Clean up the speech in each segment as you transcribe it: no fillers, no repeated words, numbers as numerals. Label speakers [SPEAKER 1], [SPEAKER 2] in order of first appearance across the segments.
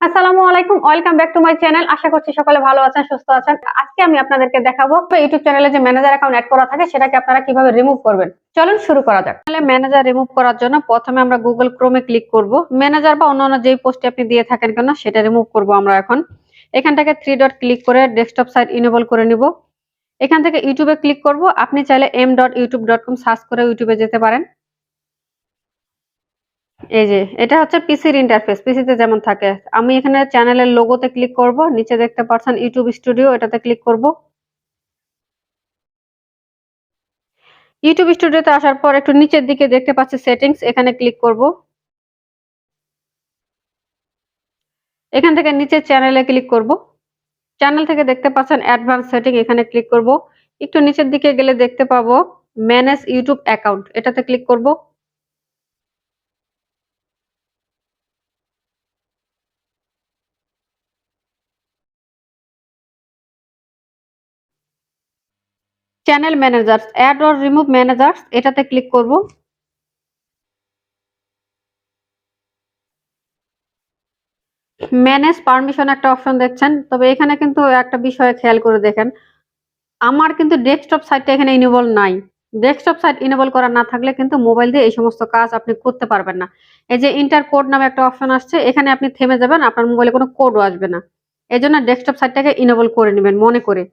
[SPEAKER 1] আসসালামু আলাইকুম। Welcome back to my channel. আশা করছি সকলে ভালো আছেন, সুস্থ আছেন। আজকে আমি আপনাদেরকে দেখাবো ইউটিউব চ্যানেলে যে ম্যানেজার অ্যাকাউন্ট এড করা থাকে সেটাকে আপনারা কিভাবে রিমুভ করবেন। চলুন শুরু করা যাক। তাহলে ম্যানেজার রিমুভ করার জন্য প্রথমে আমরা Google Chrome এ ক্লিক করব। ম্যানেজার বা অন্যান্য যেই পোস্টে আপনি দিয়ে থাকেন কেন সেটা রিমুভ করব আমরা এখন। এখান থেকে 3 ডট ক্লিক করে ডেস্কটপ সাইট ইনেবল করে নিব। এখান থেকে ইউটিউবে ক্লিক করব। আপনি চাইলে m.youtube.com সার্চ করে ইউটিউবে যেতে পারেন। এই যে এটা হচ্ছে পিসির ইন্টারফেস, পিসিতে যেমন থাকে। আমি এখানে চ্যানেলের লোগোতে ক্লিক করব। নিচে দেখতে পাচ্ছেন ইউটিউব স্টুডিও, এটাতে ক্লিক করব। ইউটিউব স্টুডিওতে আসার পর একটু নিচের দিকে দেখতে পাচ্ছি সেটিংস, এখানে ক্লিক করব। এখান থেকে নিচে চ্যানেলে ক্লিক করব। চ্যানেল থেকে দেখতে পাচ্ছেন অ্যাডভান্স সেটিং, এখানে ক্লিক করব। একটু নিচের দিকে গেলে দেখতে পাবো ম্যানেজ ইউটিউব অ্যাকাউন্ট, এটাতে ক্লিক করব। Channel managers, add or remove managers, এটাতে ক্লিক করব। ম্যানেজ পারমিশন একটা অপশন দেখছেন, তবে এখানে কিন্তু একটা বিষয় খেয়াল করে দেখেন, আমার কিন্তু ডেস্কটপ সাইটটা এখানে ইনেবল নাই। ডেস্কটপ সাইট ইনেবল করা না থাকলে কিন্তু মোবাইল দিয়ে এই সমস্ত কাজ আপনি করতে পারবেন না। এই যে এন্টার কোড নামে একটা অপশন আসছে, এখানে আপনি থেমে যাবেন, আপনার মোবাইলে কোনো কোডও আসবে না। এজন্য ডেস্কটপ সাইটটাকে ইনেবল করে নিবেন মনে করে।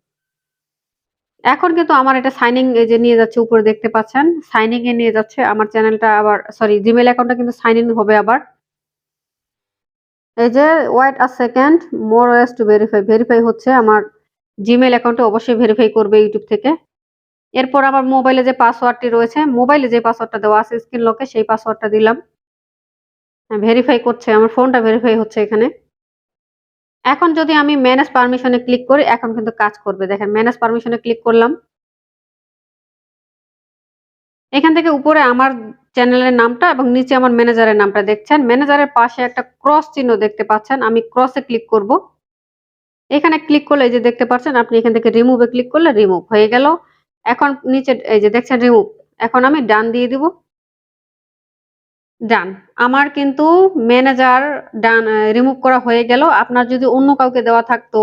[SPEAKER 1] এখন কিন্তু আমার এটা সাইন ইন এই যে নিয়ে যাচ্ছে, উপরে দেখতে পাচ্ছেন সাইন ইন এ নিয়ে যাচ্ছে। আমার চ্যানেলটা আবার সরি জিমেইল অ্যাকাউন্টটা কিন্তু সাইন ইন হবে আবার। এই যে wait a second, more ways to verify, verify হচ্ছে আমার জিমেইল অ্যাকাউন্টে অবশ্যই ভেরিফাই করবে ইউটিউব থেকে। এরপর আমার মোবাইলে যে পাসওয়ার্ডটি রয়েছে, মোবাইলে যে পাসওয়ার্ডটা দেওয়া আছে স্ক্রিন লকে সেই পাসওয়ার্ডটা দিলাম। ভেরিফাই করছে, আমার ফোনটা ভেরিফাই হচ্ছে এখানে। এখন যদি আমি ম্যানেজ পারমিশন এ ক্লিক করি, এখন কিন্তু কাজ করবে। দেখেন ম্যানেজ পারমিশন এ ক্লিক করলাম। এখান থেকে উপরে আমার চ্যানেলের নামটা এবং নিচে আমার ম্যানেজারের নামটা দেখছেন। ম্যানেজারের পাশে একটা ক্রস চিহ্ন দেখতে পাচ্ছেন। আমি ক্রসে ক্লিক করব। এখানে ক্লিক করলে এই যে দেখতে পাচ্ছেন, আপনি এখান থেকে রিমুভ এ ক্লিক করলে রিমুভ হয়ে গেল। এখন নিচে এই যে দেখছেন রিমুভ। এখন আমি ডান দিয়ে দিব। ডান। আমার কিন্তু ম্যানেজার ডান রিমুভ করা হয়ে গেল। আপনার যদি অন্য কাউকে দেওয়া থাকতো,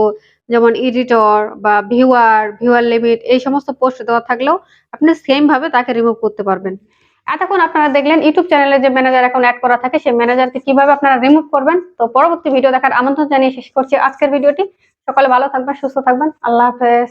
[SPEAKER 1] যেমন এডিটর বা ভিউয়ার লিমিট এই সমস্ত পোস্ট দেওয়া থাকলেও আপনি সেম ভাবে তাকে রিমুভ করতে পারবেন। এতক্ষণ আপনারা দেখলেন ইউটিউব চ্যানেলে যে ম্যানেজার অ্যাকাউন্ট এড করা থাকে সেই ম্যানেজারকে কিভাবে আপনারা রিমুভ করবেন। তো পরবর্তী ভিডিও দেখার আমন্ত্রণ জানিয়ে শেষ করছি আজকের ভিডিওটি। সকলে ভালো থাকবেন, সুস্থ থাকবেন। আল্লাহ হাফেজ।